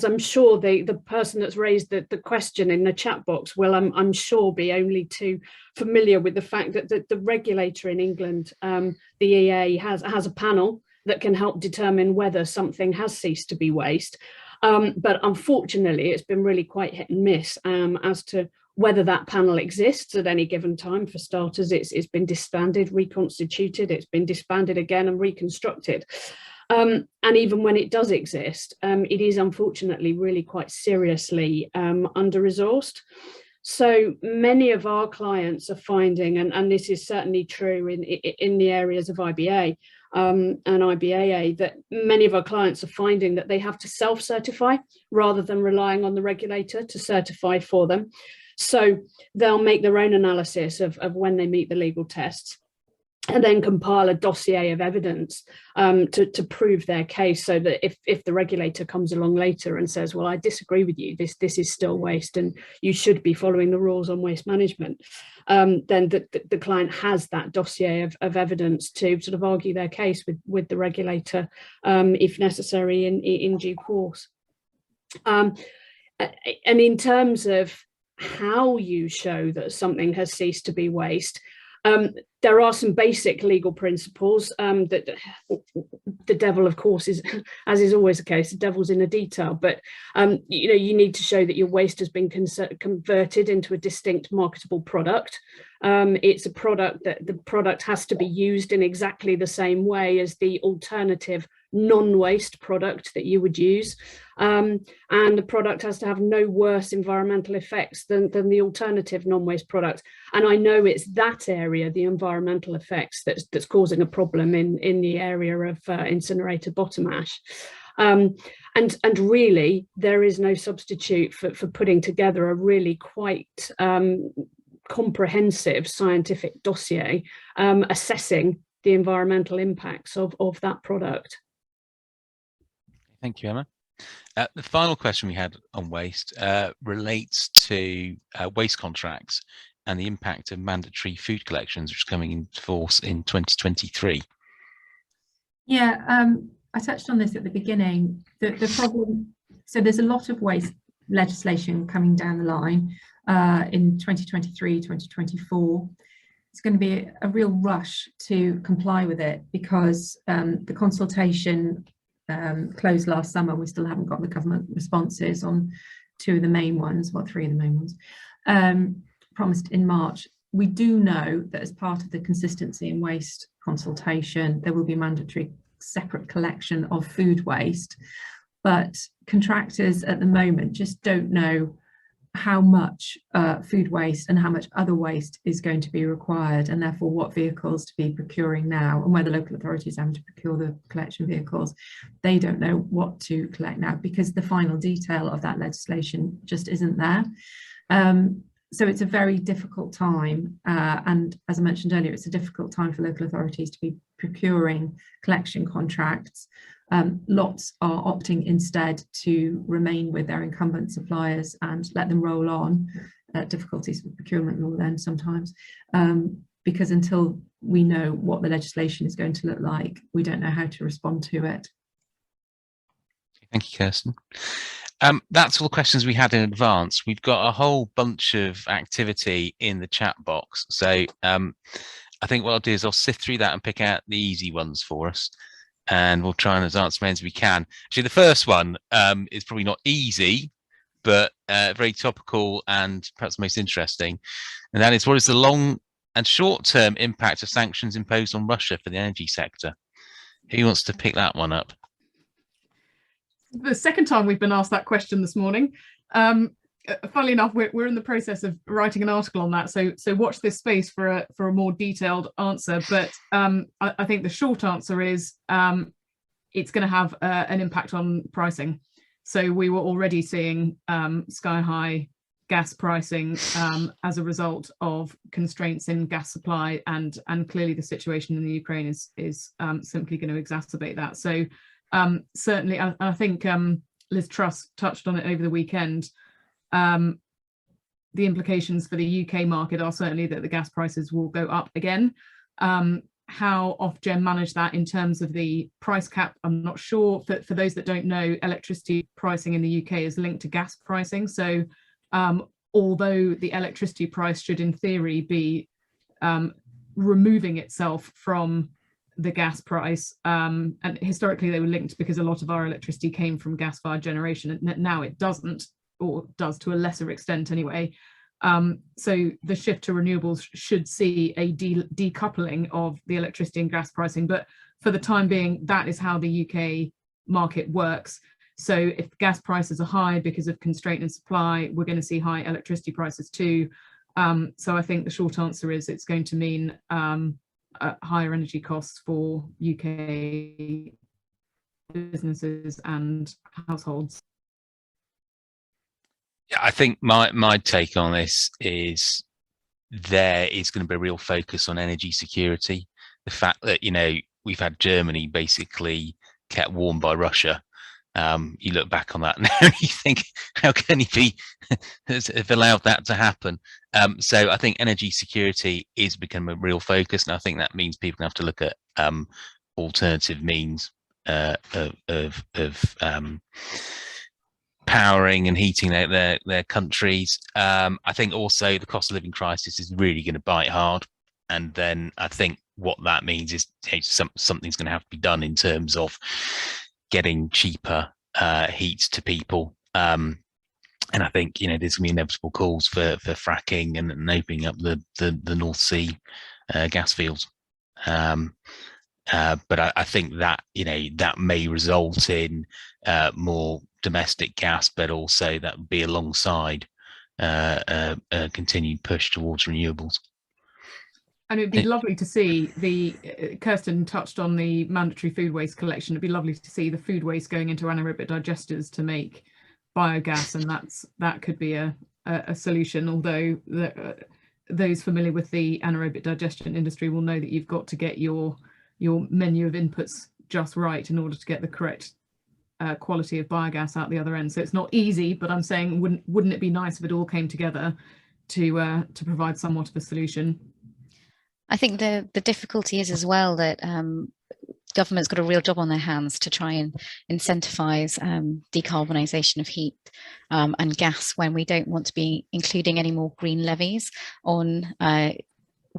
I'm sure the person that's raised the question in the chat box will, I'm sure, be only too familiar with the fact that the regulator in England, the EA, has a panel that can help determine whether something has ceased to be waste. But unfortunately, it's been really quite hit and miss as to whether that panel exists at any given time. For starters, it's been disbanded, reconstituted, it's been disbanded again and reconstructed. And even when it does exist, it is unfortunately really quite seriously under-resourced. So many of our clients are finding, and this is certainly true in the areas of IBA and IBAA, that many of our clients are finding that they have to self-certify rather than relying on the regulator to certify for them. So they'll make their own analysis of when they meet the legal tests, and then compile a dossier of evidence to prove their case, so that if the regulator comes along later and says, well, I disagree with you, this is still waste and you should be following the rules on waste management, then the client has that dossier of evidence to sort of argue their case with the regulator, if necessary, in due course. And in terms of how you show that something has ceased to be waste, there are some basic legal principles that the devil, of course, is, as is always the case, the devil's in the detail. But you know, you need to show that your waste has been converted into a distinct marketable product. It's a product that the product has to be used in exactly the same way as the alternative non-waste product that you would use, and the product has to have no worse environmental effects than the alternative non-waste product. And I know it's that area, the environmental effects, that's causing a problem in the area of incinerator bottom ash. And really, there is no substitute for putting together a really quite comprehensive scientific dossier assessing the environmental impacts of that product.
Thank you, Emma. The final question we had on waste relates to waste contracts and the impact of mandatory food collections, which is coming into force in 2023.
Yeah, I touched on this at the beginning. The problem, so there's a lot of waste legislation coming down the line in 2023, 2024. It's going to be a real rush to comply with it because the consultation closed last summer. We still haven't got the government responses on two of the main ones, well, three of the main ones, promised in March. We do know that as part of the consistency in waste consultation, there will be mandatory separate collection of food waste, but contractors at the moment just don't know how much food waste and how much other waste is going to be required, and therefore what vehicles to be procuring now, and where the local authorities have to procure the collection vehicles. They don't know what to collect now because the final detail of that legislation just isn't there. So it's a very difficult time, and as I mentioned earlier, it's a difficult time for local authorities to be procuring collection contracts. Lots are opting instead to remain with their incumbent suppliers and let them roll on. Difficulties with procurement law then sometimes, because until we know what the legislation is going to look like, we don't know how to respond to it.
Thank you, Kirstin. That's all the questions we had in advance. We've got a whole bunch of activity in the chat box. So I think what I'll do is I'll sift through that and pick out the easy ones for us. And we'll try and answer as many as we can. Actually, the first one is probably not easy, but very topical and perhaps the most interesting. And that is, what is the long and short-term impact of sanctions imposed on Russia for the energy sector? Who wants to pick that one up?
The second time we've been asked that question this morning. Funnily enough, we're in the process of writing an article on that, so watch this space for a more detailed answer. But I think the short answer is it's going to have an impact on pricing. So we were already seeing sky high gas pricing as a result of constraints in gas supply, and clearly the situation in the Ukraine is simply going to exacerbate that. So certainly, I think Liz Truss touched on it over the weekend. The implications for the UK market are certainly that the gas prices will go up again. How Ofgem manage that in terms of the price cap, I'm not sure. For those that don't know, electricity pricing in the UK is linked to gas pricing. So although the electricity price should in theory be removing itself from the gas price, and historically they were linked because a lot of our electricity came from gas-fired generation, and now it doesn't, or does to a lesser extent anyway. So the shift to renewables should see a decoupling of the electricity and gas pricing, but for the time being, that is how the UK market works. So if gas prices are high because of constraint in supply, we're going to see high electricity prices too. So I think the short answer is it's going to mean higher energy costs for UK businesses and households.
Yeah, I think my take on this is there is going to be a real focus on energy security. The fact that, you know, we've had Germany basically kept warm by Russia. You look back on that now and you think, how can he have allowed that to happen? So I think energy security is becoming a real focus, and I think that means people have to look at alternative means of powering and heating their countries. I think also the cost of living crisis is really going to bite hard, and then I think what that means is something's going to have to be done in terms of getting cheaper heat to people. And I think, you know, there's going to be inevitable calls for fracking and opening up the North Sea gas fields. But I think that, that may result in more domestic gas, but also that would be alongside a continued push towards renewables.
And it'd be lovely to see Kirstin touched on the mandatory food waste collection. It'd be lovely to see the food waste going into anaerobic digesters to make biogas, and that could be a solution. Although those familiar with the anaerobic digestion industry will know that you've got to get your menu of inputs just right in order to get the correct quality of biogas out the other end. So it's not easy, but I'm saying wouldn't it be nice if it all came together to provide somewhat of a solution?
I think the difficulty is as well that government's got a real job on their hands to try and incentivise decarbonisation of heat and gas, when we don't want to be including any more green levies on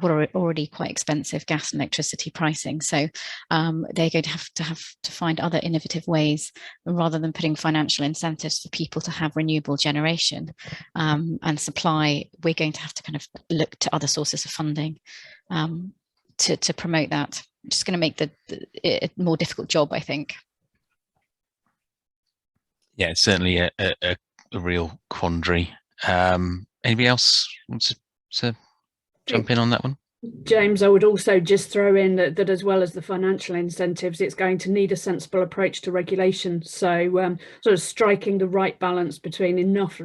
what are already quite expensive gas and electricity pricing. So they're going to have to find other innovative ways, rather than putting financial incentives for people to have renewable generation and supply. We're going to have to kind of look to other sources of funding to promote that. It's just going to make a more difficult job, I think.
Yeah, it's certainly a real quandary. Anybody else wants to jump in on that one?
James, I would also just throw in that as well as the financial incentives, it's going to need a sensible approach to regulation. So sort of striking the right balance between enough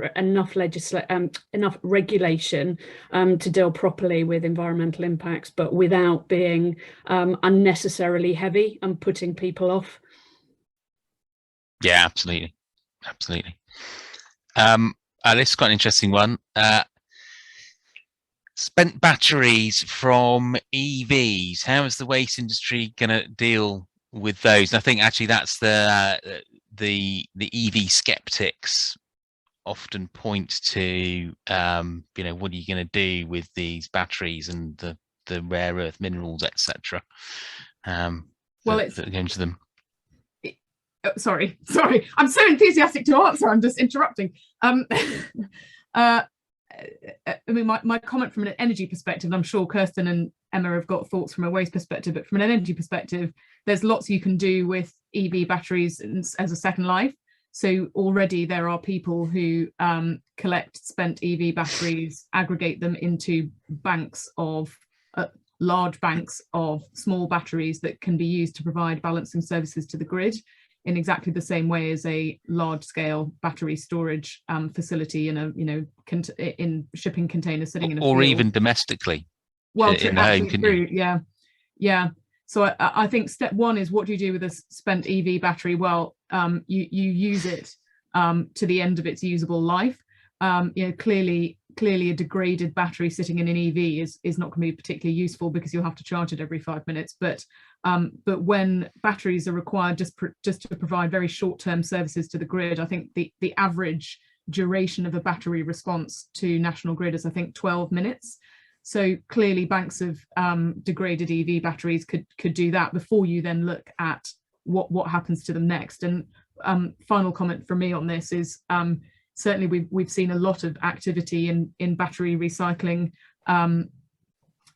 regulation to deal properly with environmental impacts, but without being unnecessarily heavy and putting people off.
Yeah, absolutely. This is quite an interesting one. Spent batteries from EVs. How is the waste industry going to deal with those? And I think actually that's the EV skeptics often point to, what are you going to do with these batteries and the rare earth minerals, etc.
Well, it's
that go into them.
Sorry. I'm so enthusiastic to answer. I'm just interrupting. I mean, my comment from an energy perspective, and I'm sure Kirstin and Emma have got thoughts from a waste perspective, but from an energy perspective, there's lots you can do with EV batteries as a second life. So already there are people who collect spent EV batteries, aggregate them into banks of large banks of small batteries that can be used to provide balancing services to the grid, in exactly the same way as a large-scale battery storage facility in in shipping containers sitting in a
or
field.
even domestically.
Well,
in the home,
yeah. So I think step one is, what do you do with a spent EV battery? Well, you use it to the end of its usable life. Clearly a degraded battery sitting in an EV is not going to be particularly useful, because you'll have to charge it every 5 minutes. But when batteries are required just to provide very short-term services to the grid, I think the average duration of a battery response to national grid is, I think, 12 minutes. So clearly banks of degraded EV batteries could do that before you then look at what happens to them next. And final comment from me on this is, certainly we've seen a lot of activity in battery recycling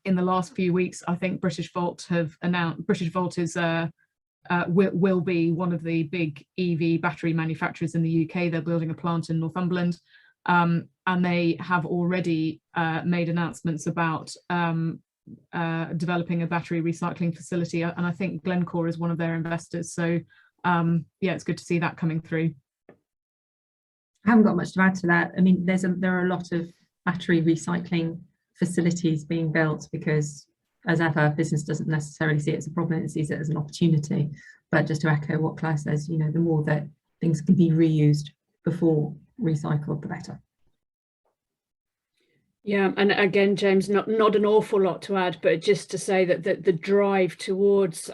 in the last few weeks. I think British Volt have announced, British Volt is will be one of the big EV battery manufacturers in the UK. They're building a plant in Northumberland, and they have already made announcements about developing a battery recycling facility, and I think Glencore is one of their investors. So yeah, it's good to see that coming through.
I haven't got much to add to that. I mean, there are a lot of battery recycling facilities being built, because, as ever, business doesn't necessarily see it as a problem, it sees it as an opportunity. But just to echo what Claire says, the more that things can be reused before recycled, the better.
Yeah, and again, James, not an awful lot to add, but just to say that the drive towards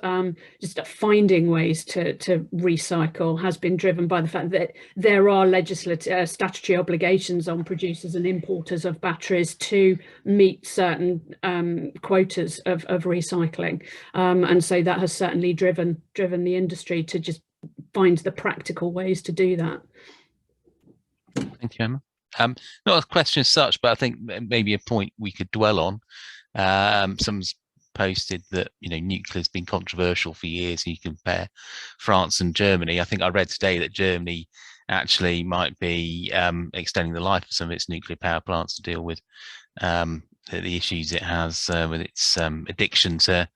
just finding ways to recycle has been driven by the fact that there are legislative statutory obligations on producers and importers of batteries to meet certain quotas of recycling, and so that has certainly driven the industry to just find the practical ways to do that.
Thank you, Emma. Not a question as such, but I think maybe a point we could dwell on. Someone's posted that nuclear's been controversial for years. You compare France and Germany. I think I read today that Germany actually might be extending the life of some of its nuclear power plants to deal with the issues it has with its addiction to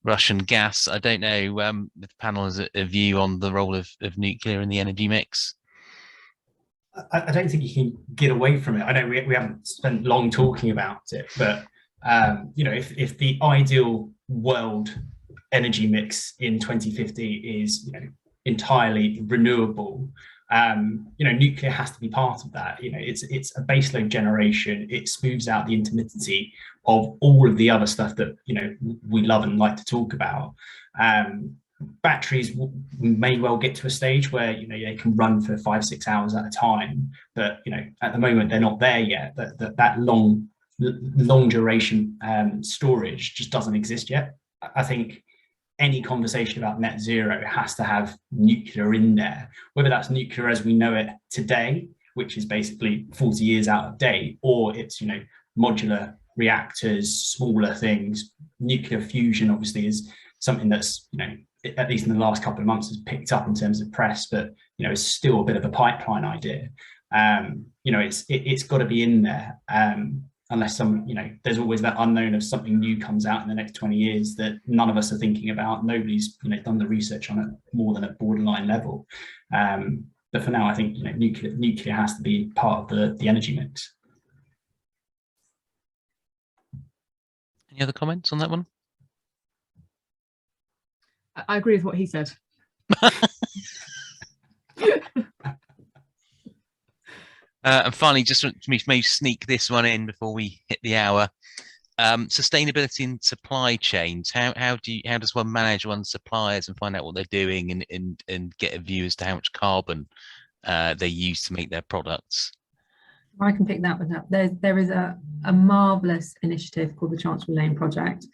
Russian gas. I don't know if the panel has a view on the role of nuclear in the energy mix.
I don't think you can get away from it. I know we haven't spent long talking about it, but if the ideal world energy mix in 2050 is entirely renewable, nuclear has to be part of that. It's a baseload generation. It smooths out the intermittency of all of the other stuff that we love and like to talk about. Batteries may well get to a stage where they can run for 5-6 hours at a time, but at the moment they're not there yet. That long duration storage just doesn't exist yet. I think any conversation about net zero has to have nuclear in there, whether that's nuclear as we know it today, which is basically 40 years out of date, or it's modular reactors, smaller things. Nuclear fusion obviously is something that's at least in the last couple of months has picked up in terms of press, but it's still a bit of a pipeline idea. It's got to be in there, unless there's always that unknown of something new comes out in the next 20 years that none of us are thinking about. Nobody's done the research on it more than a borderline level. But for now, I think nuclear has to be part of the energy mix.
Any other comments on that one?
I agree with what he said.
And finally, just to maybe sneak this one in before we hit the hour, sustainability in supply chains. How does one manage one's suppliers and find out what they're doing and get a view as to how much carbon they use to make their products?
I can pick that one up. There is a marvellous initiative called the Chancellor Lane Project.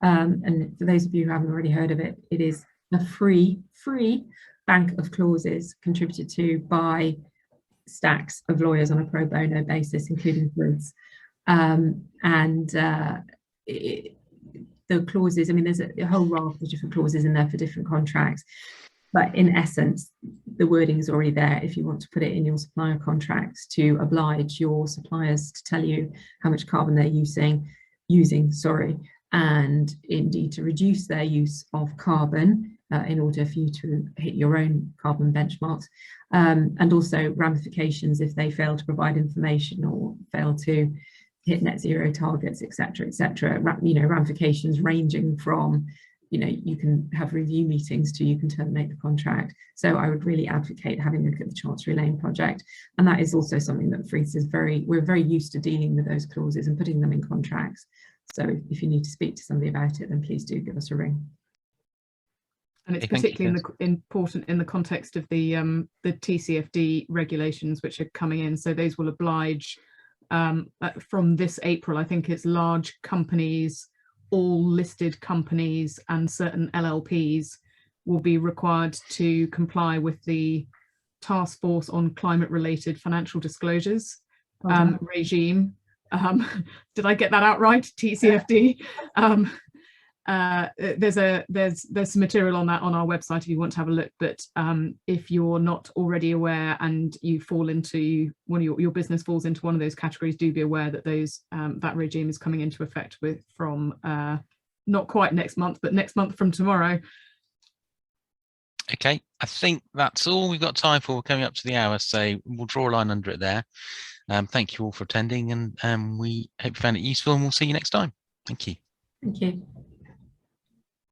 And for those of you who haven't already heard of it, it is a free bank of clauses contributed to by stacks of lawyers on a pro bono basis, including Freeths. The clauses, there's a whole raft of different clauses in there for different contracts, but in essence, the wording is already there if you want to put it in your supplier contracts to oblige your suppliers to tell you how much carbon they're using, and indeed to reduce their use of carbon in order for you to hit your own carbon benchmarks, and also ramifications if they fail to provide information or fail to hit net zero targets, etc., etc. Ramifications ranging from you can have review meetings to you can terminate the contract. So I would really advocate having a look at the Chancery Lane project, and that is also something that Freeths is we're very used to dealing with those clauses and putting them in contracts. So if you need to speak to somebody about it, then please do give us a ring.
And it's particularly important in the context of the TCFD regulations which are coming in. So those will oblige from this April, I think it's large companies, all listed companies and certain LLPs will be required to comply with the Task Force on Climate Related Financial Disclosures regime. Did I get that out right? TCFD. There's some material on that on our website if you want to have a look, but if you're not already aware and you fall into one of your business falls into one of those categories, do be aware that that regime is coming into effect from not quite next month, but next month from tomorrow.
Okay, I think that's all we've got time for. We're coming up to the hour, so we'll draw a line under it there. Thank you all for attending, and we hope you found it useful, and we'll see you next time. Thank you.
Thank you.